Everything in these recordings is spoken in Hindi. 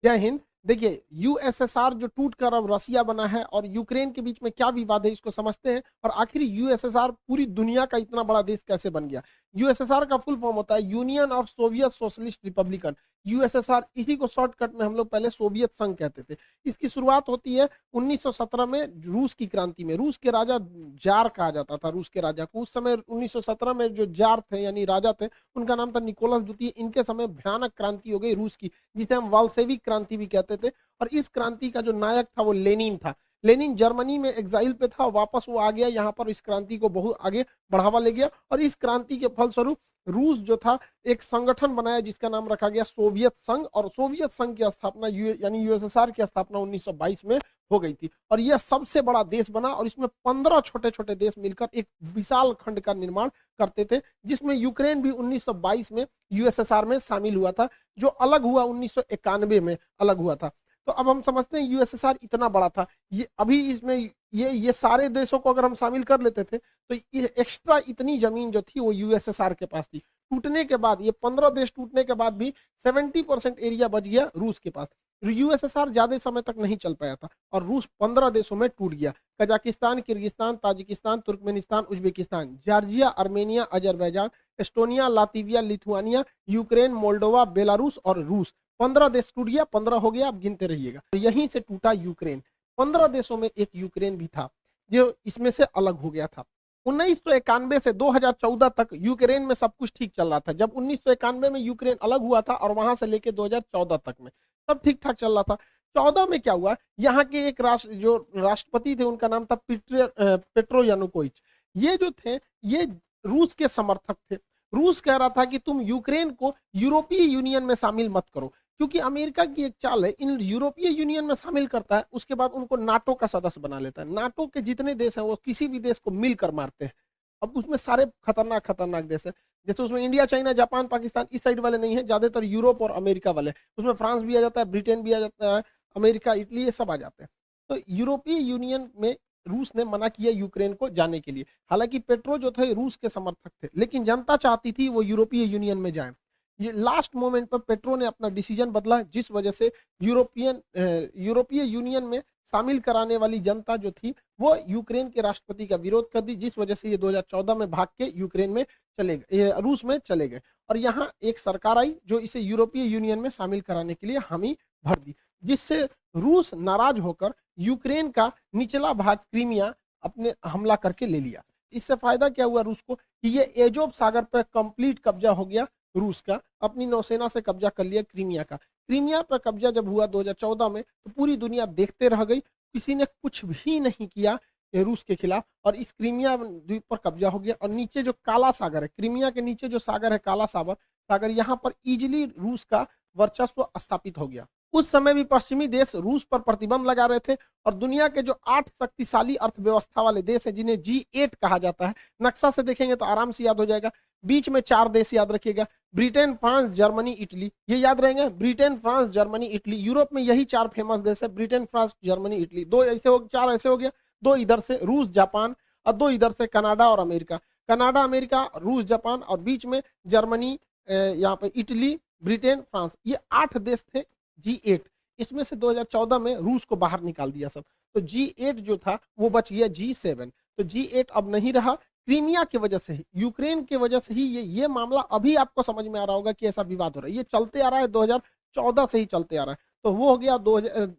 जय हिंद। देखिए, यूएसएसआर जो टूट कर अब रसिया बना है और यूक्रेन के बीच में क्या विवाद है इसको समझते हैं, और आखिर यूएसएसआर पूरी दुनिया का इतना बड़ा देश कैसे बन गया। यूएसएसआर का फुल फॉर्म होता है union of Soviet socialist Republican. USSR, इसी को शॉर्टकट में हम लोग पहले सोवियत संघ कहते थे। इसकी शुरुआत होती है 1917 में रूस की क्रांति में। रूस के राजा, जार कहा जाता था रूस के राजा को। उस समय 1917 में जो जार थे यानी राजा थे, उनका नाम था निकोलस द्वितीय। इनके समय भयानक क्रांति हो गई रूस की, जिसे हम वाल्सेविक क्रांति भी कहते थे। और इस क्रांति का जो नायक था वो लेनिन था। लेनिन जर्मनी में एग्जाइल पे था, वापस वो आ गया यहाँ पर, इस क्रांति को बहुत आगे बढ़ावा ले गया। और इस क्रांति के फलस्वरूप रूस जो था एक संगठन बनाया जिसका नाम रखा गया सोवियत संघ। और सोवियत संघ की स्थापना यानी यूएसएसआर की स्थापना 1922 में हो गई थी। और यह सबसे बड़ा देश बना और इसमें 15 छोटे छोटे देश मिलकर एक विशाल खंड का निर्माण करते थे, जिसमें यूक्रेन भी 1922 में यूएसएसआर में शामिल हुआ था, जो अलग हुआ 1991 में अलग हुआ था। तो अब हम समझते हैं यूएसएसआर इतना बड़ा था, ये अभी इसमें ये सारे देशों को अगर हम शामिल कर लेते थे तो ये एक्स्ट्रा इतनी जमीन जो थी वो यूएसएसआर के पास थी। टूटने के बाद, ये 15 देश टूटने के बाद भी 70% एरिया बच गया रूस के पास। यूएसएसआर ज्यादा समय तक नहीं चल पाया था और रूस 15 देशों में टूट गया। Kazakhstan, Kyrgyzstan, Tajikistan, Turkmenistan, Uzbekistan, Georgia, Armenia, Azerbaijan, Estonia, Latvia, Lithuania, Ukraine, Moldova, Belarus और रूस। 15 देश टूट गया, 15 हो गया, अब गिनते रहिएगा। यहीं से टूटा यूक्रेन। 15 देशों में एक यूक्रेन भी था जो इसमें से अलग हो गया था। 1991 से 2014 तक यूक्रेन में सब कुछ ठीक चल रहा था। जब 1991 में यूक्रेन अलग हुआ था और वहां से लेके 2014 तक में सब ठीक ठाक चल रहा था। 14 में क्या हुआ, यहाँ के एक जो राष्ट्रपति थे उनका नाम था पेट्रो यानुकोविच। ये जो थे ये रूस के समर्थक थे। रूस कह रहा था कि तुम यूक्रेन को यूरोपीय यूनियन में शामिल मत करो, क्योंकि अमेरिका की एक चाल है, इन यूरोपीय यूनियन में शामिल करता है उसके बाद उनको नाटो का सदस्य बना लेता है। नाटो के जितने देश हैं वो किसी भी देश को मिलकर मारते हैं। अब उसमें सारे खतरनाक खतरनाक देश है, जैसे उसमें इंडिया, चाइना, जापान, पाकिस्तान इस साइड वाले नहीं है, ज्यादातर यूरोप और अमेरिका वाले। उसमें फ्रांस भी आ जाता है, ब्रिटेन भी आ जाता है, अमेरिका, इटली, ये सब आ जाते हैं। तो यूरोपीय यूनियन में रूस ने मना किया यूक्रेन को जाने के लिए। हालांकि पेट्रो जो थे रूस के समर्थक थे, लेकिन जनता चाहती थी वो यूरोपीय यूनियन में जाए। ये लास्ट मोमेंट पर पेट्रो ने अपना डिसीजन बदला, जिस वजह से यूरोपीय यूनियन में शामिल कराने वाली जनता जो थी वो यूक्रेन के राष्ट्रपति का विरोध कर दी, जिस वजह से ये 2014 में भाग के यूक्रेन में चले गए, रूस में चले गए। और यहाँ एक सरकार आई जो इसे यूरोपीय यूनियन में शामिल कराने के लिए हामी भर दी, जिससे रूस नाराज होकर यूक्रेन का निचला भाग क्रीमिया अपने हमला करके ले लिया। इससे फायदा क्या हुआ रूस को कि ये एजोव सागर पर कंप्लीट कब्जा हो गया रूस का, अपनी नौसेना से कब्जा कर लिया क्रीमिया का। क्रीमिया पर कब्जा जब हुआ 2014 में तो पूरी दुनिया देखते रह गई, किसी ने कुछ भी नहीं किया रूस के खिलाफ, और इस क्रीमिया द्वीप पर कब्जा हो गया। और नीचे जो काला सागर है, क्रीमिया के नीचे जो सागर है काला सागर, यहाँ पर इजिली रूस का वर्चस्व स्थापित हो गया। उस समय भी पश्चिमी देश रूस पर प्रतिबंध लगा रहे थे और दुनिया के जो 8 शक्तिशाली अर्थव्यवस्था वाले देश हैं जिन्हें G8 कहा जाता है, नक्शा से देखेंगे तो आराम से याद हो जाएगा। बीच में 4 देश याद रखिएगा, ब्रिटेन, फ्रांस, जर्मनी, इटली, ये याद रहेंगे। Britain, France, Germany, Italy. Europe में यही 4 फेमस देश है, ब्रिटेन, फ्रांस, जर्मनी, इटली। 2 ऐसे हो, 4 ऐसे हो गया, 2 इधर से रूस, जापान, और 2 इधर से कनाडा और अमेरिका। कनाडा, अमेरिका, रूस, जापान, और बीच में जर्मनी, यहाँ पे इटली, ब्रिटेन, फ्रांस, ये 8 देश थे G8। इसमें से 2014 में रूस को बाहर निकाल दिया सब, तो G8 जो था वो बच गया G7। तो G8 अब नहीं रहा, क्रीमिया की वजह से ही, यूक्रेन की वजह से ही ये मामला अभी आपको समझ में आ रहा होगा कि ऐसा विवाद हो रहा है। ये चलते आ रहा है, 2014 से ही चलते आ रहा है। तो वो हो गया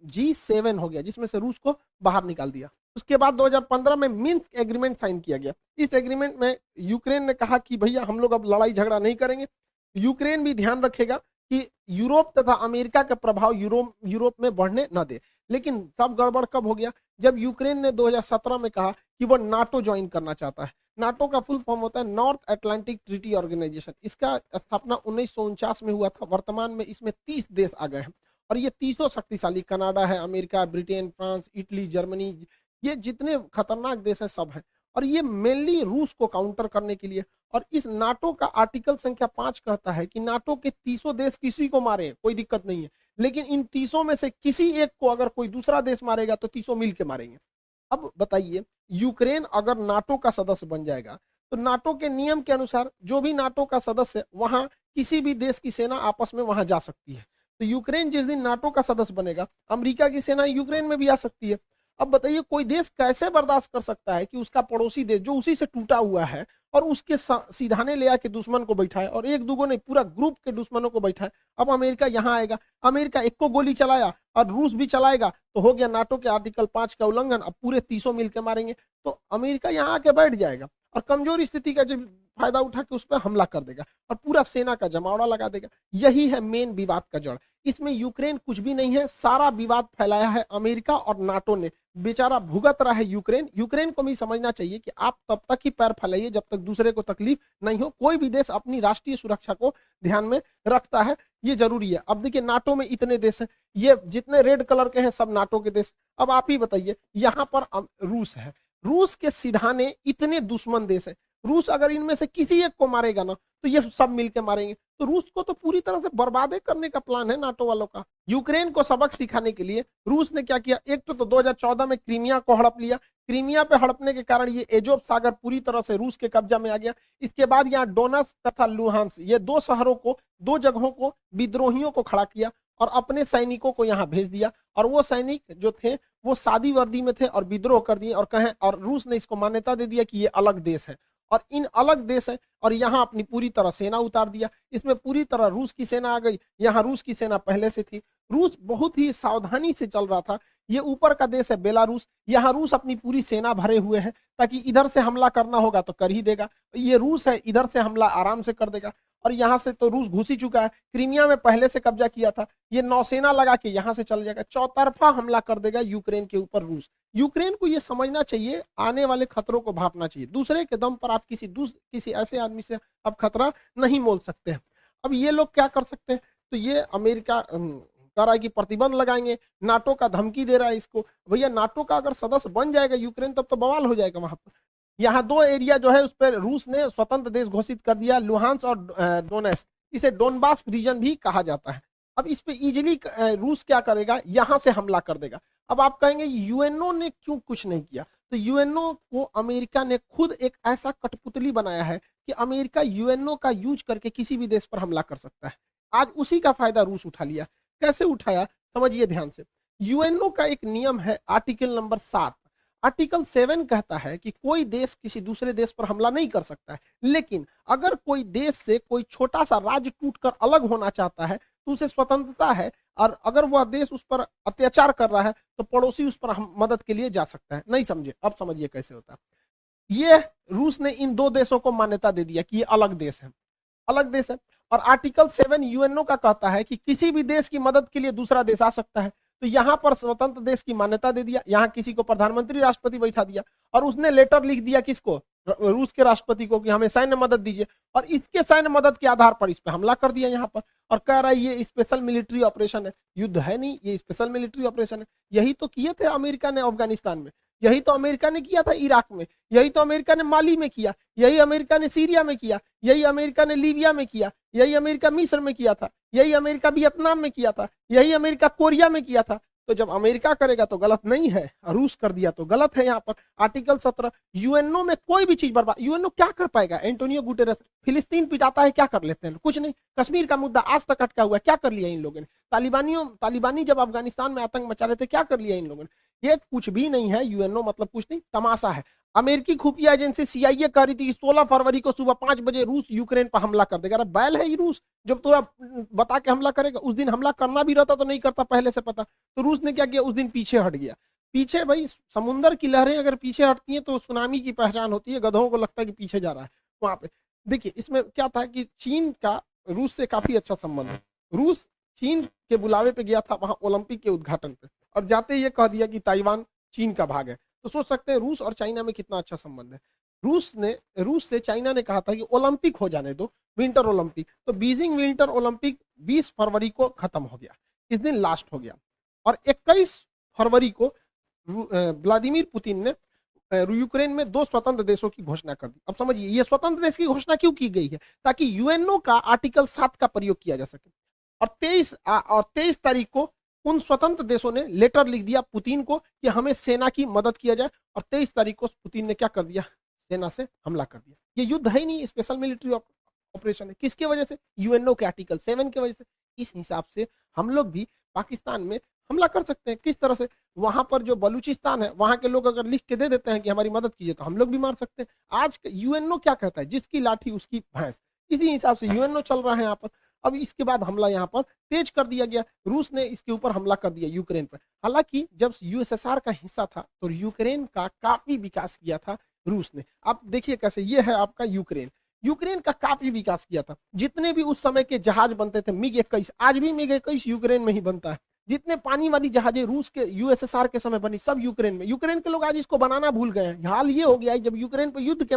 G7 हो गया, जिसमें से रूस को बाहर निकाल दिया। उसके बाद 2015 में मिन्स्क एग्रीमेंट साइन किया गया। इस एग्रीमेंट में यूक्रेन ने कहा कि भैया हम लोग अब लड़ाई झगड़ा नहीं करेंगे। यूक्रेन भी ध्यान रखेगा कि यूरोप तथा अमेरिका का प्रभाव यूरोप में बढ़ने न दे। लेकिन सब गड़बड़ कब हो गया, जब यूक्रेन ने 2017 में कहा कि वो नाटो ज्वाइन करना चाहता है। नाटो का फुल फॉर्म होता है नॉर्थ अटलांटिक ट्रीटी ऑर्गेनाइजेशन। इसका स्थापना 1949 में हुआ था। वर्तमान में इसमें 30 देश आ गए हैं और ये 30 शक्तिशाली, कनाडा है, America, Britain, France, Italy, Germany, ये जितने खतरनाक देश हैं सब है। और ये मेनली रूस को काउंटर करने के लिए। और इस नाटो का आर्टिकल संख्या 5 कहता है कि नाटो के 30 देश किसी को मारे कोई दिक्कत नहीं है, लेकिन इन 30 में से किसी एक को अगर कोई दूसरा देश मारेगा तो 30 मिल के मारेंगे। अब बताइए, यूक्रेन अगर नाटो का सदस्य बन जाएगा तो नाटो के नियम के अनुसार जो भी नाटो का सदस्य है वहां किसी भी देश की सेना आपस में वहां जा सकती है। तो यूक्रेन जिस दिन नाटो का सदस्य बनेगा, अमेरिका की सेना यूक्रेन में भी आ सकती है। अब बताइए कोई देश कैसे बर्दाश्त कर सकता है कि उसका पड़ोसी देश जो उसी से टूटा हुआ है और उसके सीधाने ले आके दुश्मन को बैठाए, और एक दूगो नहीं पूरा ग्रुप के दुश्मनों को बैठाए। अब अमेरिका यहाँ आएगा, अमेरिका एक को गोली चलाया और रूस भी चलाएगा, तो हो गया नाटो के आर्टिकल 5 का उल्लंघन। अब पूरे 30 मिलकर मारेंगे, तो अमेरिका यहाँ आके बैठ जाएगा और कमजोर स्थिति का जब फायदा उठा के उस पर हमला कर देगा और पूरा सेना का जमावड़ा लगा देगा। यही है मेन विवाद का जड़। इसमें यूक्रेन कुछ भी नहीं है, सारा विवाद फैलाया है अमेरिका और नाटो ने। बेचारा भुगत रहा है यूक्रेन। यूक्रेन को भी समझना चाहिए कि आप तब तक ही पैर फैलाइए जब तक दूसरे को तकलीफ नहीं हो। कोई भी देश अपनी राष्ट्रीय सुरक्षा को ध्यान में रखता है, ये जरूरी है। अब देखिए नाटो में इतने देश हैं, ये जितने रेड कलर के हैं सब नाटो के देश। अब आप ही बताइए, यहाँ पर रूस है, रूस के सिधाने इतने दुश्मन देश है। रूस अगर इनमें से किसी एक को मारेगा ना तो ये सब मिलके मारेंगे, तो रूस को तो पूरी तरह से बर्बाद करने का प्लान है नाटो वालों का। यूक्रेन को सबक सिखाने के लिए रूस ने क्या किया, एक तो 2014 में क्रीमिया को हड़प लिया। क्रीमिया पे हड़पने के कारण ये एजोव सागर पूरी तरह से रूस के कब्जा में आ गया। इसके बाद यहाँ डोनस तथा लुहांस, ये दो शहरों को, दो जगहों को विद्रोहियों को खड़ा किया और अपने सैनिकों को यहाँ भेज दिया। और वो सैनिक जो थे वो सादी वर्दी में थे और विद्रोह कर दिए और कहें, और रूस ने इसको मान्यता दे दिया कि ये अलग देश है और इन अलग देश है, और यहाँ अपनी पूरी तरह सेना उतार दिया। इसमें पूरी तरह रूस की सेना आ गई, यहाँ रूस की सेना पहले से थी। रूस बहुत ही सावधानी से चल रहा था। ये ऊपर का देश है बेलारूस, यहाँ रूस अपनी पूरी सेना भरे हुए हैं ताकि इधर से हमला करना होगा तो कर ही देगा। ये रूस है, इधर से हमला आराम से कर देगा। और यहाँ से तो रूस घुस ही चुका है, क्रीमिया में पहले से कब्जा किया था, ये नौसेना लगा के यहाँ से चल जाएगा, चौतरफा हमला कर देगा यूक्रेन के ऊपर रूस। यूक्रेन को ये समझना चाहिए, आने वाले खतरों को भापना चाहिए। दूसरे के दम पर आप किसी ऐसे आदमी से आप खतरा नहीं मोल सकते हैं। अब ये लोग क्या कर सकते हैं, तो ये अमेरिका कह रहा है कि प्रतिबंध लगाएंगे, नाटो का धमकी दे रहा है इसको। भैया नाटो का अगर सदस्य बन जाएगा यूक्रेन तब तो बवाल हो जाएगा वहां पर। यहाँ दो एरिया जो है उस पर रूस ने स्वतंत्र देश घोषित कर दिया, लुहांस और डोनेस्क, इसे डोनबास रीजन भी कहा जाता है। अब इस पे इजीली रूस क्या करेगा, यहां से हमला कर देगा। अब आप कहेंगे यूएनओ ने क्यों कुछ नहीं किया, तो यूएनओ को अमेरिका ने खुद एक ऐसा कठपुतली बनाया है कि अमेरिका यूएनओ का यूज करके किसी भी देश पर हमला कर सकता है। आज उसी का फायदा रूस उठा लिया। कैसे उठाया समझिए ध्यान से। यूएनओ का एक नियम है आर्टिकल नंबर 7। आर्टिकल 7 कहता है कि कोई देश किसी दूसरे देश पर हमला नहीं कर सकता है, लेकिन अगर कोई देश से कोई छोटा सा राज्य टूटकर अलग होना चाहता है तो उसे स्वतंत्रता है, और अगर वह देश उस पर अत्याचार कर रहा है तो पड़ोसी उस पर मदद के लिए जा सकता है। नहीं समझे, अब समझिए कैसे होता है। ये रूस ने इन दो देशों को मान्यता दे दिया कि ये अलग देश है, अलग देश है। और आर्टिकल 7 यूएनओ का कहता है कि किसी भी देश की मदद के लिए दूसरा देश आ सकता है। तो यहाँ पर स्वतंत्र देश की मान्यता दे दिया, यहाँ किसी को प्रधानमंत्री राष्ट्रपति बैठा दिया और उसने लेटर लिख दिया किसको, रूस के राष्ट्रपति को, कि हमें सैन्य मदद दीजिए, और इसके सैन्य मदद के आधार पर इस पे हमला कर दिया यहाँ पर, और कह रहा है ये स्पेशल मिलिट्री ऑपरेशन है। युद्ध है नहीं, ये स्पेशल मिलिट्री ऑपरेशन है। यही तो किए थे अमेरिका ने अफगानिस्तान में, यही तो अमेरिका ने किया था इराक में, यही तो अमेरिका ने माली में किया, यही अमेरिका ने सीरिया में किया, यही अमेरिका ने लीबिया में किया, यही अमेरिका मिस्र में किया था, यही अमेरिका वियतनाम में किया था, यही अमेरिका कोरिया में किया था। तो जब अमेरिका करेगा तो गलत नहीं है, रूस कर दिया तो गलत है। यहाँ पर आर्टिकल 17 यूएनओ में कोई भी चीज बर्बाद, यूएनओ क्या कर पाएगा। एंटोनियो गुटेरेस फिलिस्तीन पिटाता है, क्या कर लेते हैं, कुछ नहीं। कश्मीर का मुद्दा आज तक अटका हुआ है, क्या कर लिया इन लोगों ने। तालिबानी जब अफगानिस्तान में आतंक मचा रहे थे, क्या कर लिया इन लोगों ने। ये कुछ भी नहीं है, यूएनओ मतलब कुछ नहीं, तमाशा है। अमेरिकी खुफिया एजेंसी सीआईए कह रही थी कि 16 फरवरी को सुबह 5 बजे रूस यूक्रेन पर हमला कर देगा। अरे बैल है ये रूस, जब तो बता के हमला करेगा। उस दिन हमला करना भी रहता तो नहीं करता, पहले से पता। तो रूस ने क्या किया, उस दिन पीछे हट गया। पीछे भाई समुद्र की लहरें अगर पीछे हटती हैं तो सुनामी की पहचान होती है। गधों को लगता है कि पीछे जा रहा है वहां पे। देखिए इसमें क्या था कि चीन का रूस से काफी अच्छा संबंध है। रूस चीन के बुलावे पे गया था वहां ओलंपिक के उद्घाटन पे, और जाते ये कह दिया कि ताइवान चीन का भाग है। तो सोच सकते हैं रूस और चाइना में कितना अच्छा संबंध है। रूस से चाइना ने कहा था कि ओलंपिक हो जाने दो, विंटर ओलंपिक। तो बीजिंग विंटर ओलंपिक 20 फरवरी को खत्म हो गया, इस दिन लास्ट हो गया। और 21 फरवरी को व्लादिमीर पुतिन ने यूक्रेन में 2 स्वतंत्र देशों की घोषणा कर दी। अब समझिए ये स्वतंत्र देश की घोषणा क्यों की गई है, ताकि यूएनओ का आर्टिकल 7 का प्रयोग किया जा सके। और 23 तारीख को उन स्वतंत्र देशों ने लेटर लिख दिया पुतिन को कि हमें सेना की मदद किया जाए, और 23 तारीख को पुतिन ने क्या कर दिया, सेना से हमला कर दिया। ये युद्ध है ही नहीं, स्पेशल मिलिट्री ऑपरेशन है। किसके वजह से, यूएनओ के आर्टिकल 7 की वजह से। इस हिसाब से हम लोग भी पाकिस्तान में हमला कर सकते हैं। किस तरह से? वहां पर जो बलूचिस्तान है वहां के लोग अगर लिख के दे देते हैं कि हमारी मदद कीजिए, तो हम लोग भी मार सकते हैं। आज यूएनओ क्या कहता है? जिसकी लाठी उसकी भैंस। इसी हिसाब से यूएनओ चल रहा है यहाँ पर। अब इसके बाद हमला यहाँ पर तेज कर दिया गया, रूस ने इसके ऊपर हमला कर दिया यूक्रेन पर। हालांकि जब यूएसएसआर का हिस्सा था तो यूक्रेन का काफी विकास किया था रूस ने। आप देखिए कैसे, ये है आपका यूक्रेन, यूक्रेन का काफी विकास किया था। जितने भी उस समय के जहाज बनते थे मिग-21, आज भी मिग-21 यूक्रेन में ही बनता है। जितने पानी वाली जहाजें रूस के यूएसएसआर के समय बनी, सब यूक्रेन में। यूक्रेन के लोग आज इसको बनाना भूल गए हैं। हाल ये हो गया है, जब यूक्रेन पे युद्ध के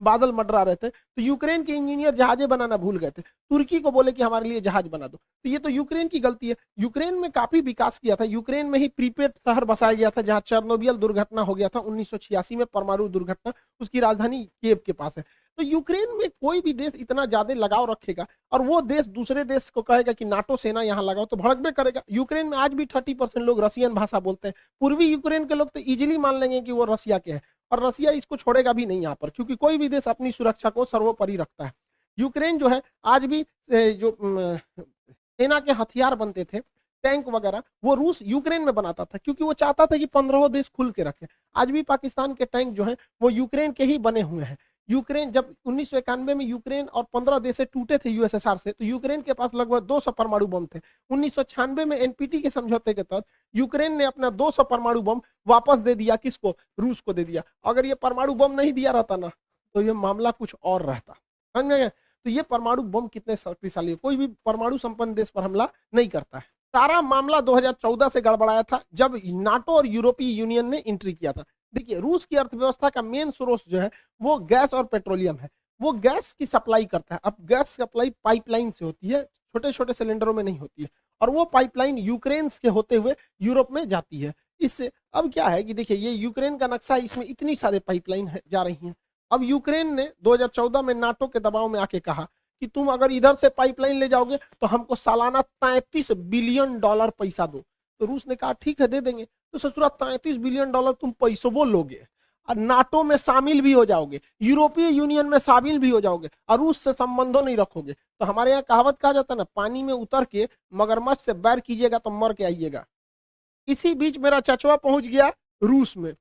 बादल मंडरा रहे थे तो यूक्रेन के इंजीनियर जहाजें बनाना भूल गए थे, तुर्की को बोले कि हमारे लिए जहाज बना दो। तो ये तो यूक्रेन की गलती है। यूक्रेन में काफी विकास किया था। यूक्रेन में ही प्रीपेड शहर बसाया गया था जहां चेर्नोबिल दुर्घटना हो गया था 1986 में, परमाणु दुर्घटना, उसकी राजधानी कीव के पास है। तो यूक्रेन में कोई भी देश इतना ज्यादा लगाव रखेगा और वो देश दूसरे देश को कहेगा कि नाटो सेना यहाँ लगाओ, तो भड़कबे करेगा। यूक्रेन में आज भी 30% लोग रसियन भाषा बोलते हैं। पूर्वी यूक्रेन के लोग तो इजीली मान लेंगे कि वो रसिया के हैं, और रसिया इसको छोड़ेगा भी नहीं यहाँ पर, क्योंकि कोई भी देश अपनी सुरक्षा को सर्वोपरि रखता है। यूक्रेन जो है आज भी जो सेना के हथियार बनते थे, टैंक वगैरह, वो रूस यूक्रेन में बनाता था, क्योंकि वो चाहता था कि 15 देश खुल के रखे। आज भी पाकिस्तान के टैंक जो है वो यूक्रेन के ही बने हुए हैं। यूक्रेन जब 1991 में यूक्रेन और 15 देश से टूटे थे यूएसएसआर से, तो यूक्रेन के पास लगभग 200 परमाणु बम थे। 1996 में एनपीटी के समझौते के तहत यूक्रेन ने अपना 200 परमाणु बम वापस दे दिया। किसको? रूस को दे दिया। अगर ये परमाणु बम नहीं दिया रहता ना, तो ये मामला कुछ और रहता। समझ गए? तो ये परमाणु बम कितने शक्तिशाली है, कोई भी परमाणु संपन्न देश पर हमला नहीं करता है। सारा मामला 2014 से गड़बड़ाया था, जब नाटो और यूरोपीय यूनियन ने एंट्री किया था। देखिए, रूस की अर्थव्यवस्था का मेन स्रोत जो है वो गैस और पेट्रोलियम है। वो गैस की सप्लाई करता है। अब गैस सप्लाई पाइपलाइन से होती है, छोटे छोटे सिलेंडरों में नहीं होती है, और वो पाइपलाइन यूक्रेन के होते हुए यूरोप में जाती है। इससे अब क्या है कि देखिए, ये यूक्रेन का नक्शा, इसमें इतनी सारे पाइपलाइन जा रही हैं। अब यूक्रेन ने 2014 में नाटो के दबाव में आके कहा कि तुम अगर इधर से पाइपलाइन ले जाओगे तो हमको सालाना $33 बिलियन पैसा दो। तो रूस ने कहा ठीक है, दे देंगे। तो ससुरा $33 बिलियन तुम पैसों वो लोगे और नाटो में शामिल भी हो जाओगे, यूरोपीय यूनियन में शामिल भी हो जाओगे, और रूस से संबंधों नहीं रखोगे। तो हमारे यहाँ कहावत कहा जाता है ना, पानी में उतर के मगरमच्छ से बैर कीजिएगा तो मर के आइएगा। इसी बीच मेरा चचवा पहुंच गया रूस में।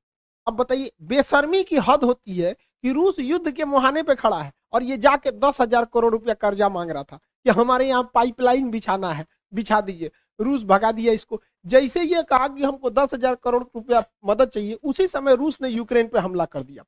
अब बताइए, बेशर्मी की हद होती है कि रूस युद्ध के मुहाने पे खड़ा है और ये जाके 10,000 करोड़ रुपया कर्जा मांग रहा था कि हमारे यहाँ पाइपलाइन बिछाना है, बिछा दीजिए। रूस भगा दिया इसको। जैसे ये कहा कि हमको 10,000 करोड़ रुपया मदद चाहिए, उसी समय रूस ने यूक्रेन पे हमला कर दिया।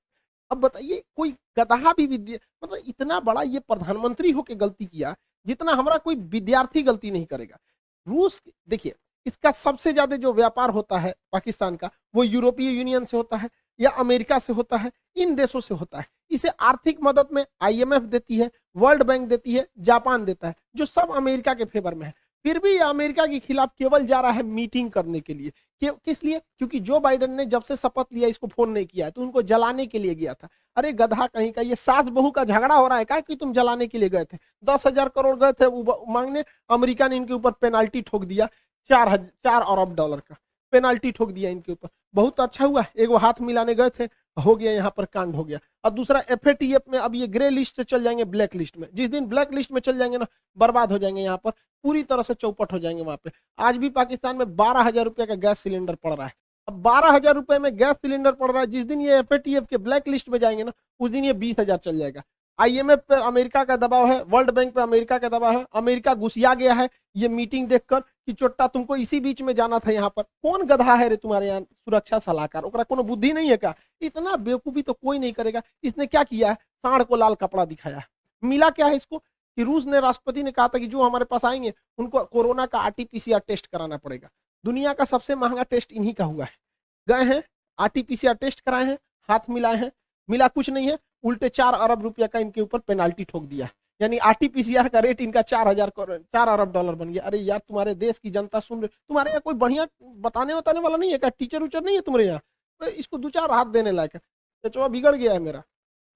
अब बताइए, कोई गधा भी मतलब इतना बड़ा ये प्रधानमंत्री होके गलती किया जितना हमारा कोई विद्यार्थी गलती नहीं करेगा। रूस, देखिए, इसका सबसे ज्यादा जो व्यापार होता है पाकिस्तान का, वो यूरोपीय यूनियन से होता है या अमेरिका से होता है, इन देशों से होता है। इसे आर्थिक मदद में आईएमएफ देती है, वर्ल्ड बैंक देती है, जापान देता है, जो सब अमेरिका के फेवर में है। फिर भी अमेरिका के खिलाफ केवल जा रहा है मीटिंग करने के लिए। किस लिए? क्योंकि जो बाइडेन ने जब से शपथ लिया इसको फोन नहीं किया है, तो उनको जलाने के लिए गया था। अरे गधा कहीं का, ये सास बहू का झगड़ा हो रहा है क्या कि तुम जलाने के लिए गए थे? 10,000 करोड़ गए थे मांगने, अमेरिका ने इनके ऊपर पेनाल्टी ठोक दिया, $4 अरब का पेनाल्टी ठोक दिया इनके ऊपर। बहुत अच्छा हुआ, एक वो हाथ मिलाने गए थे, हो गया, यहाँ पर कांड हो गया। और दूसरा एफएटीएफ में अब ये ग्रे लिस्ट से चल जाएंगे ब्लैक लिस्ट में। जिस दिन ब्लैक लिस्ट में चल जाएंगे ना, बर्बाद हो जाएंगे, यहाँ पर पूरी तरह से चौपट हो जाएंगे वहां पे। आज भी पाकिस्तान में 12,000 रुपए का गैस सिलेंडर पड़ रहा है। अब 12,000 रुपए में गैस सिलेंडर पड़ रहा है, जिस दिन ये एफएटीएफ के ब्लैक लिस्ट में जाएंगे ना, उस दिन ये 20,000 चल जाएगा। आईएमएफ पर अमेरिका का दबाव है, वर्ल्ड बैंक पे अमेरिका का दबाव है। अमेरिका घुसिया गया है ये मीटिंग देखकर कि चोट्टा तुमको इसी बीच में जाना था। यहाँ पर कौन गधा है रे तुम्हारे यहाँ सुरक्षा सलाहकार? ओकरा कोनो बुद्धि नहीं है क्या? इतना बेवकूफी तो कोई नहीं करेगा। इसने क्या किया है? सांड को लाल कपड़ा दिखाया है। मिला क्या है इसको कि रूस ने, राष्ट्रपति ने कहा था कि जो हमारे पास आएंगे उनको कोरोना का आरटीपीसीआर टेस्ट कराना पड़ेगा। दुनिया का सबसे महंगा टेस्ट इन्हीं का हुआ है। गए हैं, आरटीपीसीआर टेस्ट कराए हैं, हाथ मिलाए हैं, मिला कुछ नहीं है, उल्टे 4 अरब रुपया का इनके ऊपर पेनाल्टी ठोक दिया। यानी आरटीपीसीआर का रेट इनका 4 अरब डॉलर बन गया। अरे यार, तुम्हारे देश की जनता सुन रही, तुम्हारे यहाँ कोई बढ़िया बताने वाला नहीं है क्या? टीचर उचर नहीं है तुम्हारे यहाँ? तो इसको 2-4 हाथ देने लायक है। चचवा बिगड़ गया है मेरा।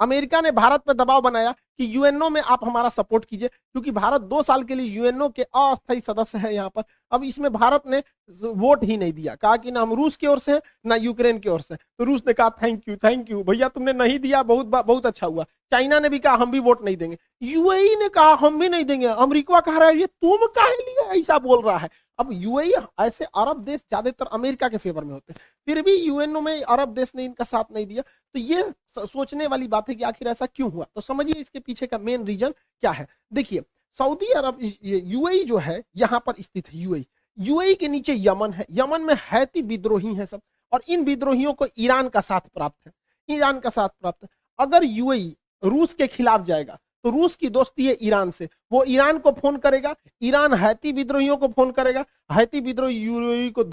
अमेरिका ने भारत पर दबाव बनाया कि यूएनओ में आप हमारा सपोर्ट कीजिए, क्योंकि भारत 2 साल के लिए यूएनओ के अस्थायी सदस्य है यहाँ पर। अब इसमें भारत ने वोट ही नहीं दिया, कहा कि ना हम रूस की ओर से हैं ना यूक्रेन की ओर से। तो रूस ने कहा थैंक यू भैया, तुमने नहीं दिया, बहुत अच्छा हुआ। चाइना ने भी कहा हम भी वोट नहीं देंगे, यूएई ने कहा हम भी नहीं देंगे, अमेरिका कह रहा है ये तुम काहे लिए ऐसा बोल रहा है। अब यूएई ऐसे अरब देश ज्यादातर अमेरिका के फेवर में होते हैं, फिर भी यूएनओ में अरब देश ने इनका साथ नहीं दिया। तो ये सोचने वाली बात है कि आखिर ऐसा क्यों हुआ। तो समझिए इसके पीछे का मेन रीजन क्या है। देखिए सऊदी अरब, यूएई जो है यहाँ पर स्थित है। यूएई के नीचे यमन है, यमन में हैती विद्रोही हैं सब, और इन विद्रोहियों को ईरान का साथ प्राप्त है, ईरान का साथ प्राप्त है। अगर यूएई रूस के खिलाफ जाएगा तो रूस की दोस्ती है ईरान से, वो ईरान को फोन करेगा, ईरान हैती विद्रोहियों को फोन करेगा, हैती विद्रोही यूएई को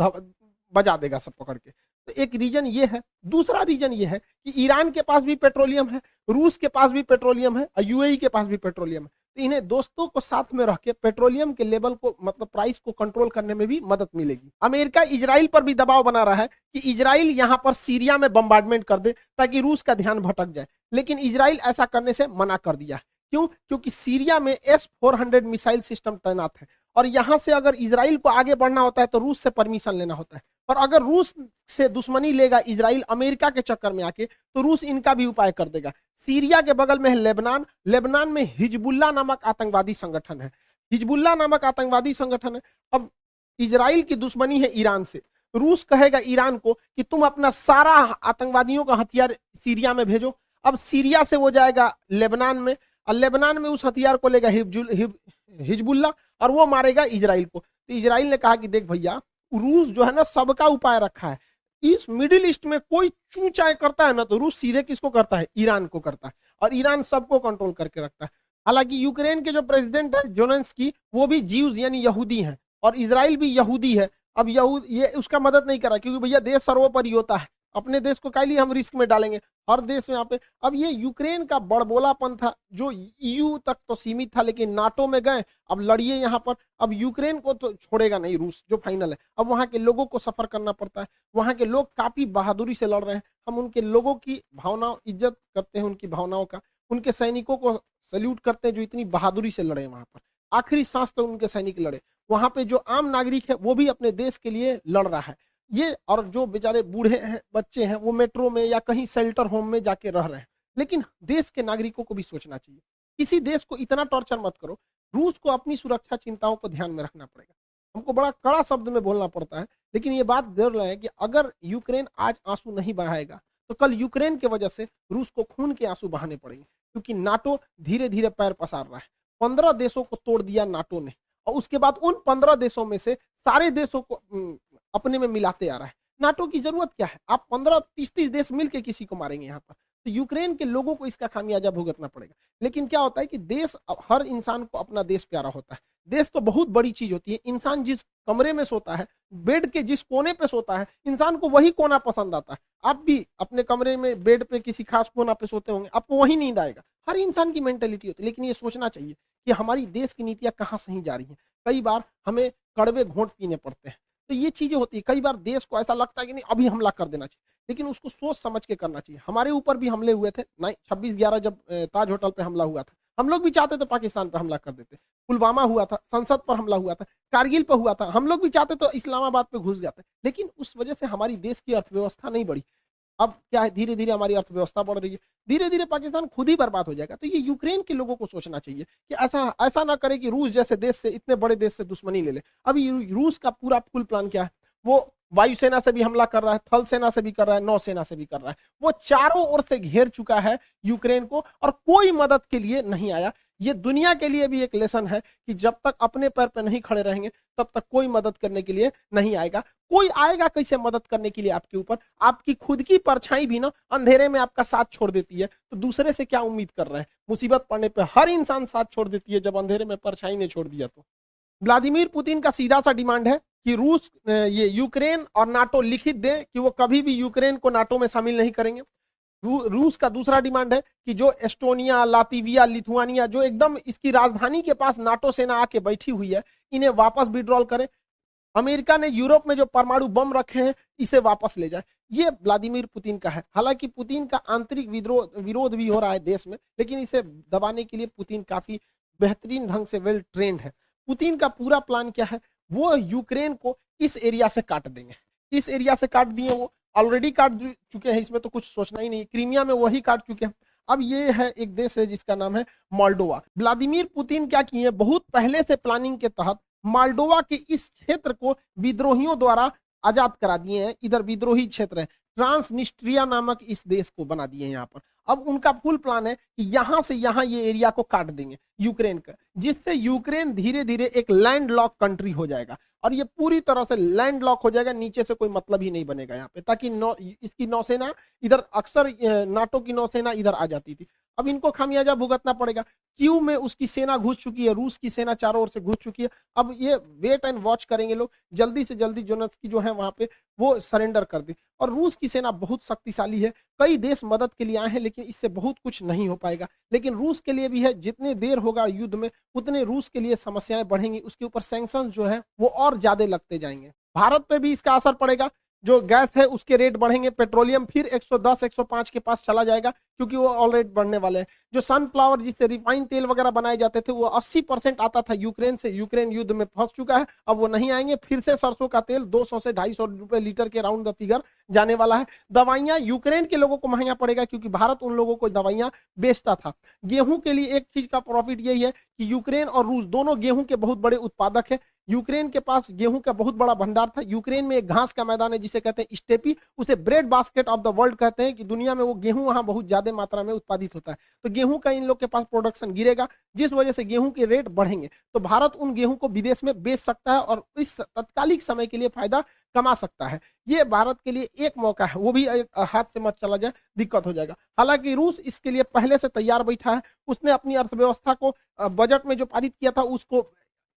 बजा देगा सब पकड़ के। तो एक रीजन ये है। दूसरा रीजन ये है कि ईरान के पास भी पेट्रोलियम है, रूस के पास भी पेट्रोलियम है और यूएई के पास भी पेट्रोलियम है। तो इन्हें दोस्तों को साथ में रख के पेट्रोलियम के लेवल को, मतलब प्राइस को कंट्रोल करने में भी मदद मिलेगी। अमेरिका इजराइल पर भी दबाव बना रहा है कि इजराइल यहां पर सीरिया में बम्बार्डमेंट कर दे ताकि रूस का ध्यान भटक जाए, लेकिन इजराइल ऐसा करने से मना कर दिया। क्यों? क्योंकि सीरिया में S-400 मिसाइल सिस्टम तैनात है, और यहां से अगर इजराइल को आगे बढ़ना होता है तो रूस से परमिशन लेना होता है, और अगर रूस से दुश्मनी लेगा इजराइल अमेरिका के चक्कर में आके तो रूस इनका भी उपाय कर देगा। सीरिया के बगल में है लेबनान, लेबनान में हिजबुल्ला नामक आतंकवादी संगठन है, हिजबुल्ला नामक आतंकवादी संगठन है। अब इजराइल की दुश्मनी है ईरान से, रूस कहेगा ईरान को कि तुम अपना सारा आतंकवादियों का हथियार सीरिया में भेजो। अब सीरिया से वो जाएगा लेबनान में, और लेबनान में उस हथियार को लेगा हिजबुल्ला, और वो मारेगा इजराइल को। तो इजराइल ने कहा कि देख भैया, रूस जो है ना सबका उपाय रखा है, इस मिडिल ईस्ट में कोई चूचाई करता है ना तो रूस सीधे किसको करता है? ईरान को करता है, और ईरान सबको कंट्रोल करके रखता है। हालांकि यूक्रेन के जो प्रेसिडेंट है जेलेंस्की, वो भी ज्यूज यानी यहूदी हैं, और इजराइल भी यहूदी है। अब ये उसका मदद नहीं कर रहा, क्योंकि भैया देश सर्वोपरि होता है, अपने देश को काहे लिए हम रिस्क में डालेंगे, हर देश में यहाँ पे। अब ये यूक्रेन का बड़बोलापन था जो ईयू तक तो सीमित था, लेकिन नाटो में गए, अब लड़िए यहाँ पर। अब यूक्रेन को तो छोड़ेगा नहीं रूस, जो फाइनल है। अब वहाँ के लोगों को सफर करना पड़ता है, वहाँ के लोग काफी बहादुरी से लड़ रहे हैं। हम उनके लोगों की भावना इज्जत करते हैं, उनकी भावनाओं का, उनके सैनिकों को सल्यूट करते हैं जो इतनी बहादुरी से लड़े वहाँ पर, आखिरी सांस तक उनके सैनिक लड़े। वहाँ पे जो आम नागरिक है वो भी अपने देश के लिए लड़ रहा है ये, और जो बेचारे बूढ़े हैं, बच्चे हैं, वो मेट्रो में या कहीं शेल्टर होम में जाके रह रहे हैं। लेकिन देश के नागरिकों को भी सोचना चाहिए, किसी देश को इतना टॉर्चर मत करो। रूस को अपनी सुरक्षा चिंताओं को ध्यान में रखना पड़ेगा। हमको बड़ा कड़ा शब्द में बोलना पड़ता है, लेकिन ये बात जरूर है कि अगर यूक्रेन आज आंसू नहीं बहाएगा तो कल यूक्रेन की वजह से रूस को खून के आंसू बहाने पड़ेंगे, क्योंकि नाटो धीरे धीरे पैर पसार रहा है। 15 देशों को तोड़ दिया नाटो ने, और उसके बाद उन 15 देशों में से सारे देशों को अपने में मिलाते आ रहा है। नाटो की जरूरत क्या है? आप 15-30 देश मिलके किसी को मारेंगे यहाँ पर। तो यूक्रेन के लोगों को इसका खामियाजा भुगतना पड़ेगा। लेकिन क्या होता है कि देश, हर इंसान को अपना देश प्यारा होता है। देश तो बहुत बड़ी चीज होती है। इंसान जिस कमरे में सोता है, बेड के जिस कोने पे सोता है, इंसान को वही कोना पसंद आता है। आप भी अपने कमरे में बेड पे किसी खास कोना पे सोते होंगे, आपको वही नींद आएगा। हर इंसान की मेंटेलिटी होती है। लेकिन ये सोचना चाहिए कि हमारी देश की नीतियां कहाँ सही जा रही हैं। कई बार हमें कड़वे घोंट पीने पड़ते हैं, तो ये चीजें होती है। कई बार देश को ऐसा लगता है कि नहीं अभी हमला कर देना चाहिए, लेकिन उसको सोच समझ के करना चाहिए। हमारे ऊपर भी हमले हुए थे 26/11 जब ताज होटल पे हमला हुआ था, हम लोग भी चाहते तो पाकिस्तान पे हमला कर देते। पुलवामा हुआ था, संसद पर हमला हुआ था, कारगिल पर हुआ था, हम लोग भी चाहते तो इस्लामाबाद पे घुस जाते, लेकिन उस वजह से हमारी देश की अर्थव्यवस्था नहीं बढ़ी। अब क्या है, धीरे धीरे हमारी अर्थव्यवस्था बढ़ रही है, धीरे धीरे पाकिस्तान खुद ही बर्बाद हो जाएगा। तो ये यूक्रेन के लोगों को सोचना चाहिए कि ऐसा ना करे कि रूस जैसे देश से, इतने बड़े देश से दुश्मनी ले ले। अभी रूस का पूरा फुल प्लान क्या है, वो वायुसेना से भी हमला कर रहा है, थल सेना से भी कर रहा है, नौसेना से भी कर रहा है। वो चारों ओर से घेर चुका है यूक्रेन को, और कोई मदद के लिए नहीं आया। ये दुनिया के लिए भी एक लेसन है कि जब तक अपने पैर पर नहीं खड़े रहेंगे तब तक कोई मदद करने के लिए नहीं आएगा। कोई आएगा कैसे मदद करने के लिए आपके ऊपर? आपकी खुद की परछाई भी ना अंधेरे में आपका साथ छोड़ देती है, तो दूसरे से क्या उम्मीद कर रहे हैं? मुसीबत पड़ने पर हर इंसान साथ छोड़ देती है, जब अंधेरे में परछाई ने छोड़ दिया तो। व्लादिमीर पुतिन का सीधा सा डिमांड है कि रूस, ये यूक्रेन और नाटो लिखित दें कि वो कभी भी यूक्रेन को नाटो में शामिल नहीं करेंगे। रूस का दूसरा डिमांड है कि जो एस्टोनिया, लातविया, लिथुआनिया, जो एकदम इसकी राजधानी के पास नाटो सेना आके बैठी हुई है, इन्हें वापस विड्रॉल करें। अमेरिका ने यूरोप में जो परमाणु बम रखे हैं, इसे वापस ले जाए। ये व्लादिमीर पुतिन का है। हालांकि पुतिन का आंतरिक विरोध भी हो रहा है देश में, लेकिन इसे दबाने के लिए पुतिन काफी बेहतरीन ढंग से वेल ट्रेंड है। पुतिन का पूरा प्लान क्या है? वो यूक्रेन को इस एरिया से काट देंगे। इस एरिया से काट दिए, वो ऑलरेडी काट चुके हैं, इसमें तो कुछ सोचना ही नहीं। क्रीमिया में वही काट चुके हैं। अब ये है एक देश है जिसका नाम है मोल्डोवा। व्लादिमीर पुतिन क्या किए, बहुत पहले से प्लानिंग के तहत मोल्डोवा के इस क्षेत्र को विद्रोहियों द्वारा आजाद करा दिए हैं। इधर विद्रोही क्षेत्र है, ट्रांसनिस्ट्रिया नामक इस देश को बना दिए हैं यहाँ पर। अब उनका फुल प्लान है कि यहां से यहां ये एरिया को काट देंगे यूक्रेन का, जिससे यूक्रेन धीरे धीरे एक लैंड लॉक कंट्री हो जाएगा और ये पूरी तरह से लैंड लॉक हो जाएगा, नीचे से कोई मतलब ही नहीं बनेगा यहाँ पे, ताकि इसकी नौसेना इधर, अक्सर नाटो की नौसेना इधर आ जाती थी। अब इनको खामियाजा भुगतना पड़ेगा। क्यू में उसकी सेना घुस चुकी है, रूस की सेना चारों ओर से घुस चुकी है। अब ये वेट एंड वॉच करेंगे लोग, जल्दी से जल्दी जोनेस्की जो है वहां पे वो सरेंडर कर दे। और रूस की सेना बहुत शक्तिशाली है, कई देश मदद के लिए आए हैं, लेकिन इससे बहुत कुछ नहीं हो पाएगा। लेकिन रूस के लिए भी है, जितने देर होगा युद्ध में उतने रूस के लिए समस्याएं बढ़ेंगी, उसके ऊपर सैंक्शन जो है वो और ज्यादा लगते जाएंगे। भारत पे भी इसका असर पड़ेगा, जो गैस है उसके रेट बढ़ेंगे, पेट्रोलियम फिर 110 105 के पास चला जाएगा, क्योंकि वो ऑलरेडी बढ़ने वाले हैं। जो सनफ्लावर जिससे रिफाइन तेल वगैरह बनाए जाते थे वो 80% आता था यूक्रेन से, यूक्रेन युद्ध में फंस चुका है, अब वो नहीं आएंगे। फिर से सरसों का तेल 200 से 250 रुपए लीटर के राउंड द फिगर जाने वाला है। दवाइयां यूक्रेन के लोगों को महंगा पड़ेगा, क्योंकि भारत उन लोगों को दवाइयां बेचता था। गेहूं के लिए एक चीज का प्रॉफिट यही है कि यूक्रेन और रूस दोनों गेहूं के बहुत बड़े उत्पादक है। यूक्रेन के पास गेहूं का बहुत बड़ा भंडार था। यूक्रेन में एक घास का मैदान है जिसे कहते हैं स्टेपी, उसे bread basket of the world कहते हैं, कि दुनिया में वो गेहूं वहां बहुत ज्यादा मात्रा में उत्पादित होता है। तो गेहूं का इन लोग के पास प्रोडक्शन गिरेगा, जिस वजह से गेहूं के रेट बढ़ेंगे। तो भारत उन गेहूं को विदेश में बेच सकता है और इस तत्कालिक समय के लिए फायदा कमा सकता है। ये भारत के लिए एक मौका है, वो भी हाथ से मत चला जाए, दिक्कत हो जाएगा। हालांकि रूस इसके लिए पहले से तैयार बैठा है, उसने अपनी अर्थव्यवस्था को बजट में जो पारित किया था उसको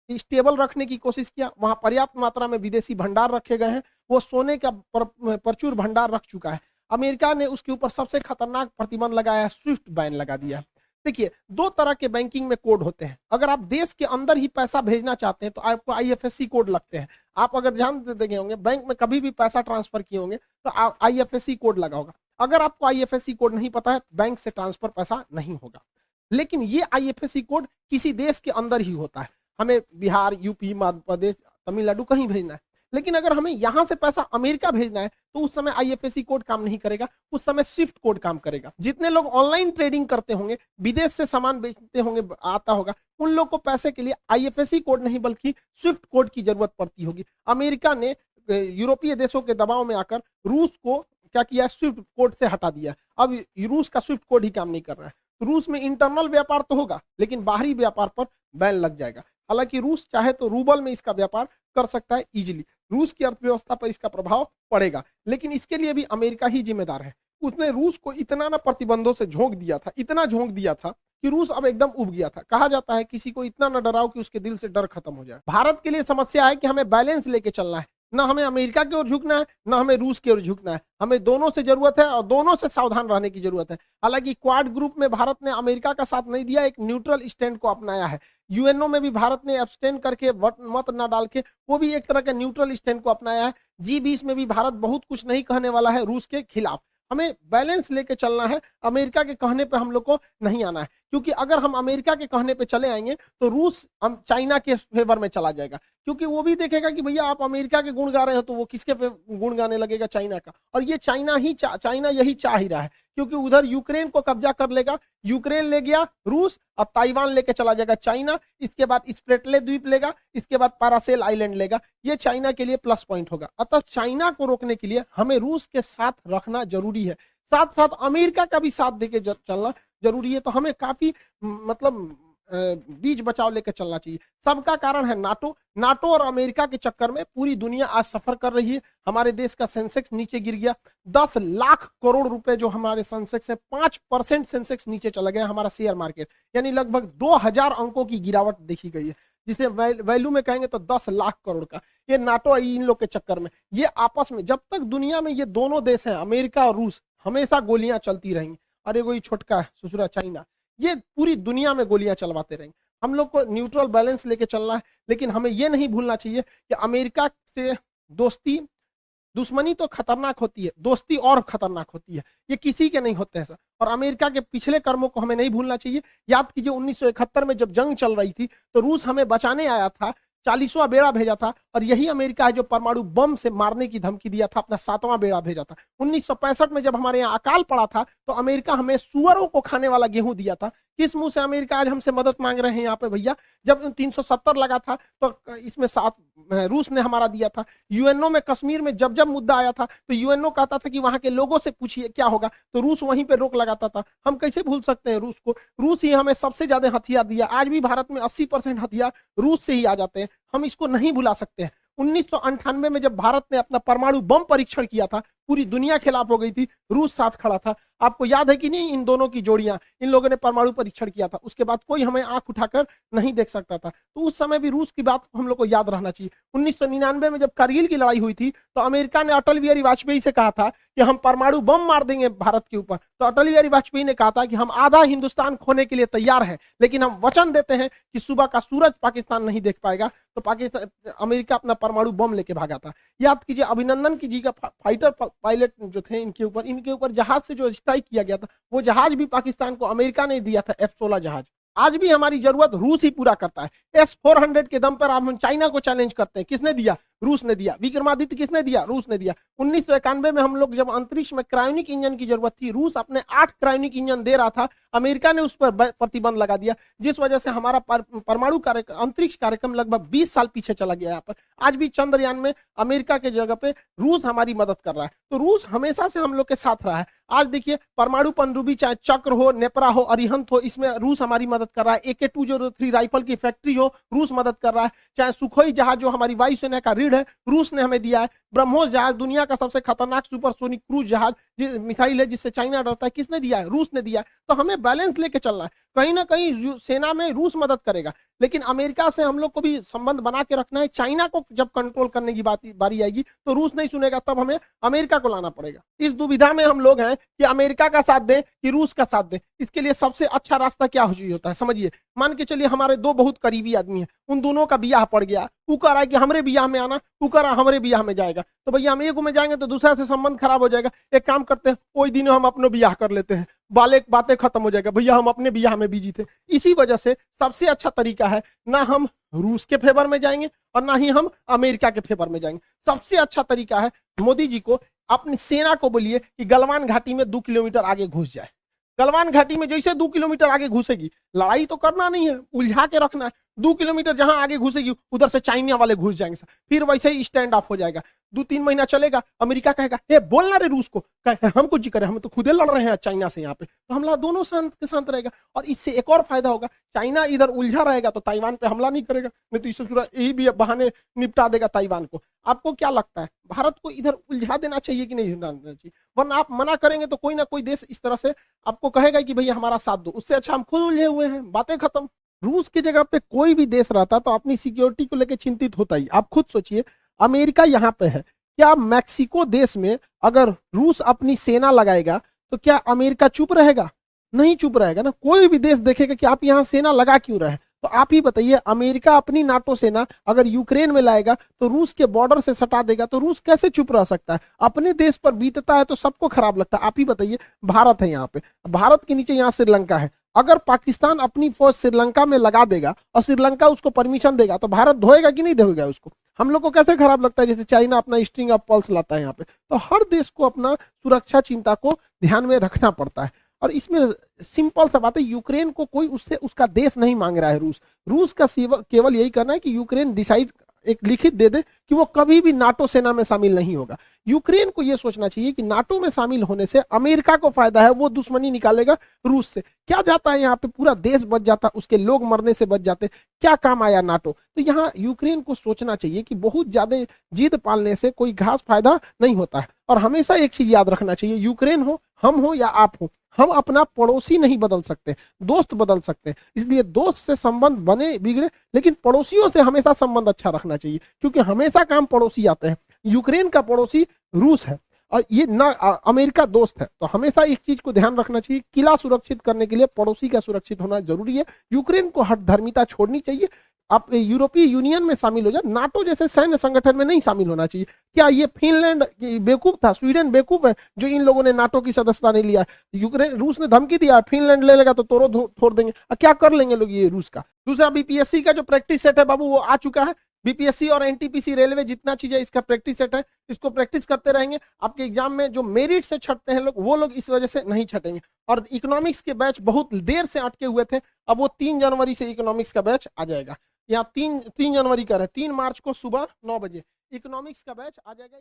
स्टेबल रखने की कोशिश किया। वहां पर्याप्त मात्रा में विदेशी भंडार रखे गए हैं, वो सोने का प्रचुर भंडार रख चुका है। अमेरिका ने उसके ऊपर सबसे खतरनाक प्रतिबंध लगाया है, स्विफ्ट बैन लगा दिया है। देखिए, दो तरह के बैंकिंग में कोड होते हैं। अगर आप देश के अंदर ही पैसा भेजना चाहते हैं तो आपको आईएफएससी कोड लगते हैं। आप अगर ध्यान देंगे होंगे, बैंक में कभी भी पैसा ट्रांसफर किए होंगे तो आईएफएससी कोड लगा होगा। अगर आपको आईएफएससी कोड नहीं पता है, बैंक से ट्रांसफर पैसा नहीं होगा। लेकिन ये आईएफएससी कोड किसी देश के अंदर ही होता है। हमें बिहार, यूपी, मध्य प्रदेश, तमिलनाडु कहीं भेजना है, लेकिन अगर हमें यहां से पैसा अमेरिका भेजना है तो उस समय आईएफएससी कोड काम नहीं करेगा, उस समय स्विफ्ट कोड काम करेगा। जितने लोग ऑनलाइन ट्रेडिंग करते होंगे, विदेश से सामान बेचते होंगे, आता होगा, उन लोग को पैसे के लिए आईएफएससी कोड नहीं बल्कि स्विफ्ट कोड की जरूरत पड़ती होगी। अमेरिका ने यूरोपीय देशों के दबाव में आकर रूस को क्या किया, स्विफ्ट कोड से हटा दिया। अब रूस का स्विफ्ट कोड ही काम नहीं कर रहा है। तो रूस में इंटरनल व्यापार तो होगा, लेकिन बाहरी व्यापार पर बैन लग जाएगा। हालांकि रूस चाहे तो रूबल में इसका व्यापार कर सकता है इजीली, रूस की अर्थव्यवस्था पर इसका प्रभाव पड़ेगा, लेकिन इसके लिए भी अमेरिका ही जिम्मेदार है। उसने रूस को इतना ना प्रतिबंधों से झोंक दिया था, इतना झोंक दिया था कि रूस अब एकदम उब गया था। कहा जाता है किसी को इतना न डराओ कि उसके दिल से डर खत्म हो जाए। भारत के लिए समस्या है कि हमें बैलेंस लेके चलना है, ना हमें अमेरिका की ओर झुकना है, ना हमें रूस की ओर झुकना है। हमें दोनों से जरूरत है और दोनों से सावधान रहने की जरूरत है। हालांकि क्वाड ग्रुप में भारत ने अमेरिका का साथ नहीं दिया, एक न्यूट्रल स्टैंड को अपनाया है। यूएनओ में भी भारत ने एब्सटेन करके, मत ना डाल के, वो भी एक तरह के न्यूट्रल स्टैंड को अपनाया है। G20 में भी भारत बहुत कुछ नहीं कहने वाला है रूस के खिलाफ। हमें बैलेंस लेके चलना है, अमेरिका के कहने पे हम लोग को नहीं आना है, क्योंकि अगर हम अमेरिका के कहने पे चले आएंगे तो रूस हम चाइना के फेवर में चला जाएगा, क्योंकि वो भी देखेगा कि भैया आप अमेरिका के गुण गा रहे हो तो वो किसके पे गुण गाने लगेगा, चाइना का। और ये चाइना यही चाह ही रहा है, क्योंकि उधर यूक्रेन को कब्जा कर लेगा, यूक्रेन ले गया रूस, अब ताइवान लेके चला जाएगा चाइना, इसके बाद स्प्रेटले द्वीप लेगा, इसके बाद पैरासेल आइलैंड लेगा। ये चाइना के लिए प्लस पॉइंट होगा। अतः चाइना को रोकने के लिए हमें रूस के साथ रखना जरूरी है, साथ साथ अमेरिका का भी साथ देके चलना जरूरी है। तो हमें काफी मतलब बीच बचाव लेकर चलना चाहिए। सबका कारण है नाटो और अमेरिका के चक्कर में पूरी दुनिया आज सफर कर रही है। हमारे देश का सेंसेक्स नीचे गिर गया, 10 लाख करोड़ रुपए जो हमारे सेंसेक्स है, 5% सेंसेक्स नीचे चला गया हमारा शेयर मार्केट, यानी लगभग 2000 अंकों की गिरावट देखी गई है, जिसे वैल्यू में कहेंगे तो 10 लाख करोड़ का। ये नाटो इन लोग के चक्कर में, ये आपस में, जब तक दुनिया में ये दोनों देश हैं अमेरिका और रूस, हमेशा गोलियां चलती रहेंगी। अरे वही छोटका ससुरा चाइना, ये पूरी दुनिया में गोलियां चलवाते रहेंगे। हम लोग को न्यूट्रल बैलेंस लेके चलना है, लेकिन हमें यह नहीं भूलना चाहिए कि अमेरिका से दुश्मनी तो खतरनाक होती है, दोस्ती और खतरनाक होती है। ये किसी के नहीं होते हैं सर। और अमेरिका के पिछले कर्मों को हमें नहीं भूलना चाहिए। याद कीजिए 1971 में जब जंग चल रही थी तो रूस हमें बचाने आया था, 40वां बेड़ा भेजा था, और यही अमेरिका है जो परमाणु बम से मारने की धमकी दिया था, अपना 7वां बेड़ा भेजा था। 1965 में जब हमारे यहाँ अकाल पड़ा था तो अमेरिका हमें सुअरों को खाने वाला गेहूं दिया था। किस मुंह से अमेरिका आज हमसे मदद मांग रहे हैं यहाँ पे भैया? जब 370 लगा था तो इसमें 7 रूस ने हमारा दिया था। यूएनओ में कश्मीर में जब जब मुद्दा आया था तो यूएनओ कहता था कि वहां के लोगों से पूछिए क्या होगा, तो रूस वहीं पे रोक लगाता था। हम कैसे भूल सकते हैं रूस को? रूस ही हमें सबसे ज्यादा हथियार दिया। आज भी भारत में 80% हथियार रूस से ही आ जाते हैं, हम इसको नहीं भुला सकते हैं। 1998 में जब भारत ने अपना परमाणु बम परीक्षण किया था, पूरी दुनिया खिलाफ हो गई थी, रूस साथ खड़ा था। आपको याद है कि नहीं इन दोनों की जोड़ियां? इन लोगों ने परमाणु परीक्षण किया था, उसके बाद कोई हमें आंख उठाकर नहीं देख सकता था। तो उस समय भी रूस की बात हम लोग को याद रहना चाहिए। 1999 में जब कारगिल की लड़ाई हुई थी तो अमेरिका ने अटल बिहारी वाजपेयी से कहा था कि हम परमाणु बम मार देंगे भारत के ऊपर। तो अटल बिहारी वाजपेयी ने कहा था कि हम आधा हिंदुस्तान खोने के लिए तैयार हैं, लेकिन हम वचन देते हैं कि सुबह का सूरज पाकिस्तान नहीं देख पाएगा। तो पाकिस्तान अमेरिका अपना परमाणु बम लेके भागा था। याद कीजिए अभिनंदन की जी का फाइटर पायलट जो थे, इनके ऊपर जहाज से जो स्ट्राइक किया गया था, वो जहाज भी पाकिस्तान को अमेरिका ने दिया था, F-16 जहाज। आज भी हमारी जरूरत रूस ही पूरा करता है। S-400 के दम पर हम चाइना को चैलेंज करते हैं, किसने दिया? रूस ने दिया। विक्रमादित्य किसने दिया? रूस ने दिया। 1991 में हम लोग जब अंतरिक्ष में क्रायोनिक इंजन की जरूरत थी, रूस अपने 8 क्रायोनिक इंजन दे रहा था, अमेरिका ने उस पर प्रतिबंध लगा दिया, जिस वजह से हमारा परमाणु अंतरिक्ष कार्यक्रम लगभग 20 साल पीछे चला गया। यहाँ पर आज भी चंद्रयान में अमेरिका के जगह पे रूस हमारी मदद कर रहा है। तो रूस हमेशा से हम लोग के साथ रहा है। आज देखिए परमाणु पनडुब्बी, चाहे चक्र हो, नेपरा हो, अरिहंत हो, इसमें रूस हमारी मदद कर रहा है। AK-203 राइफल की फैक्ट्री हो, रूस मदद कर रहा है। चाहे सुखोई जहाज जो हमारी वायुसेना का रीढ़ है, रूस ने हमें दिया है। ब्रह्मोस जहाज दुनिया का सबसे खतरनाक सुपरसोनिक क्रूज जहाज मिसाइल है जिससे चाइना डरता है, किसने दिया है? रूस ने दिया है। तो हमें बैलेंस लेके चलना है। कहीं ना कहीं सेना में रूस मदद करेगा, लेकिन अमेरिका से हम लोग को भी संबंध बना के रखना है। चाइना को जब कंट्रोल करने की बारी आएगी तो रूस नहीं सुनेगा, तब हमें अमेरिका को लाना पड़ेगा। इस दुविधा में हम लोग हैं कि अमेरिका का साथ दें कि रूस का साथ दें। इसके लिए सबसे अच्छा रास्ता क्या होता है समझिए। मान के चलिए हमारे 2 बहुत करीबी आदमी हैं, उन दोनों का ब्याह पड़ गया, वो कह रहा है कि हमारे ब्याह में आना, वो कह रहा है हमारे ब्याह में जाएगा। तो भैया हम एक में जाएंगे तो दूसरा से संबंध खराब हो जाएगा। एक काम करते हैं, कोई दिन हम अपने ब्याह कर लेते हैं, बातें खत्म हो जाएगा। भैया हम अपने ब्याह में बिजी थे। इसी वजह से सबसे अच्छा तरीका है, ना हम रूस के फेवर में जाएंगे और ना ही हम अमेरिका के फेवर में जाएंगे। सबसे अच्छा तरीका है मोदी जी को अपनी सेना को बोलिए कि गलवान घाटी में 2 किलोमीटर आगे घुस जाए। गलवान घाटी में जैसे 2 किलोमीटर आगे घुसेगी, लड़ाई तो करना नहीं है, उलझा के रखना है। 2 किलोमीटर जहां आगे घुसेगी उधर से चाइना वाले घुस जाएंगे, फिर वैसे ही स्टैंड ऑफ हो जाएगा। 2-3 महीना चलेगा, अमेरिका कहेगा हे बोलना रे रूस को, हम कुछ जी करें, हम तो खुदे लड़ रहे हैं चाइना से यहाँ पे। तो हमला दोनों शांत के शांत रहेगा। और इससे एक और फायदा होगा, चाइना इधर उलझा रहेगा तो ताइवान पे हमला नहीं करेगा, नहीं तो इससे पूरा यही भी बहाने निपटा देगा ताइवान को। आपको क्या लगता है, भारत को इधर उलझा देना चाहिए कि नहीं देना चाहिए? वरना आप मना करेंगे तो कोई ना कोई देश इस तरह से आपको कहेगा कि भैया हमारा साथ दो। उससे अच्छा हम खुद उलझे हुए हैं, बातें खत्म। रूस की जगह पे कोई भी देश रहता तो अपनी सिक्योरिटी को लेकर चिंतित होता ही। आप खुद सोचिए, अमेरिका यहाँ पे है, क्या मैक्सिको देश में अगर रूस अपनी सेना लगाएगा तो क्या अमेरिका चुप रहेगा? नहीं चुप रहेगा ना। कोई भी देश देखेगा कि आप यहाँ सेना लगा क्यों रहे। तो आप ही बताइए, अमेरिका अपनी नाटो सेना अगर यूक्रेन में लाएगा तो रूस के बॉर्डर से सटा देगा, तो रूस कैसे चुप रह सकता है? अपने देश पर बीतता है तो सबको खराब लगता है। आप ही बताइए, भारत है यहाँ पे, भारत के नीचे यहाँ श्रीलंका है। अगर पाकिस्तान अपनी फौज श्रीलंका में लगा देगा और श्रीलंका उसको परमिशन देगा तो भारत धोएगा कि नहीं धोएगा उसको? हम लोग को कैसे खराब लगता है जैसे चाइना अपना स्ट्रिंग ऑफ पल्स लाता है यहाँ पे। तो हर देश को अपना सुरक्षा चिंता को ध्यान में रखना पड़ता है। और इसमें सिंपल सा बात है, यूक्रेन को कोई उससे उसका देश नहीं मांग रहा है। रूस का केवल यही करना है कि यूक्रेन डिसाइड एक लिखित दे दे कि वो कभी भी नाटो सेना में शामिल नहीं होगा। यूक्रेन को यह सोचना चाहिए कि नाटो में शामिल होने से अमेरिका को फायदा है, वो दुश्मनी निकालेगा रूस से। क्या जाता है यहाँ पे, पूरा देश बच जाता, उसके लोग मरने से बच जाते, क्या काम आया नाटो? तो यहाँ यूक्रेन को सोचना चाहिए कि बहुत ज्यादा जिद पालने से कोई खास फायदा नहीं होता है। और हमेशा एक चीज याद रखना चाहिए, यूक्रेन हो, हम हो या आप हो, हम अपना पड़ोसी नहीं बदल सकते, दोस्त बदल सकते हैं। इसलिए दोस्त से संबंध बने बिगड़े, लेकिन पड़ोसियों से हमेशा संबंध अच्छा रखना चाहिए, क्योंकि हमेशा काम पड़ोसी आते हैं। यूक्रेन का पड़ोसी रूस है और ये ना अमेरिका दोस्त है। तो हमेशा एक चीज को ध्यान रखना चाहिए, किला सुरक्षित करने के लिए पड़ोसी का सुरक्षित होना जरूरी है। यूक्रेन को हठधर्मिता छोड़नी चाहिए। आप यूरोपीय यूनियन में शामिल हो जाए, नाटो जैसे सैन्य संगठन में नहीं शामिल होना चाहिए। क्या ये फिनलैंड बेवकूफ था, स्वीडन बेवकूफ है जो इन लोगों ने नाटो की सदस्यता नहीं लिया? यूक्रेन, रूस ने धमकी दिया फिनलैंड ले लेगा तो तोड़ो छोड़ देंगे। क्या कर लेंगे लोग ये रूस का? दूसरा, बीपीएससी का जो प्रैक्टिस सेट है बाबू वो आ चुका है, बीपीएससी और एनटीपीसी रेलवे जितना चीज है इसका प्रैक्टिस सेट है, इसको प्रैक्टिस करते रहेंगे। आपके एग्जाम में जो मेरिट से छटते हैं लोग, वो लोग इस वजह से नहीं छटेंगे। और इकोनॉमिक्स के बैच बहुत देर से अटके हुए थे, अब वो 3 जनवरी से इकोनॉमिक्स का बैच आ जाएगा। यहाँ 3 जनवरी का है, 3 मार्च को सुबह 9 बजे इकोनॉमिक्स का बैच आ जाएगा।